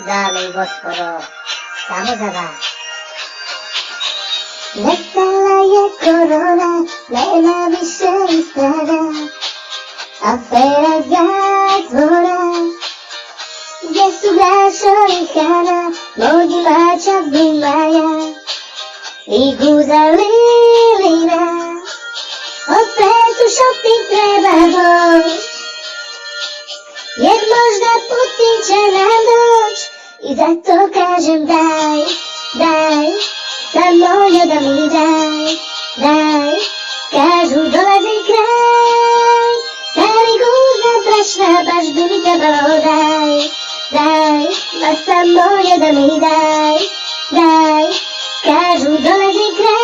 Dáme i gospodo, samo za vas. Nestala je korona, nema više istraga, afera zatvora. Gdje su Gašo i Hana, mog imača Zbimaja i Guza Lilina. Opet u shopping treba doć, jer možda Putin će nam doć. I zato kažem daj, daj, samo jedan mi daj, daj. Kažu dolazi kraj, stari Guza brašna, baš bi mi trebalo daj, daj. Ma samo jedan mi daj, daj. Kažu dolazi kraj.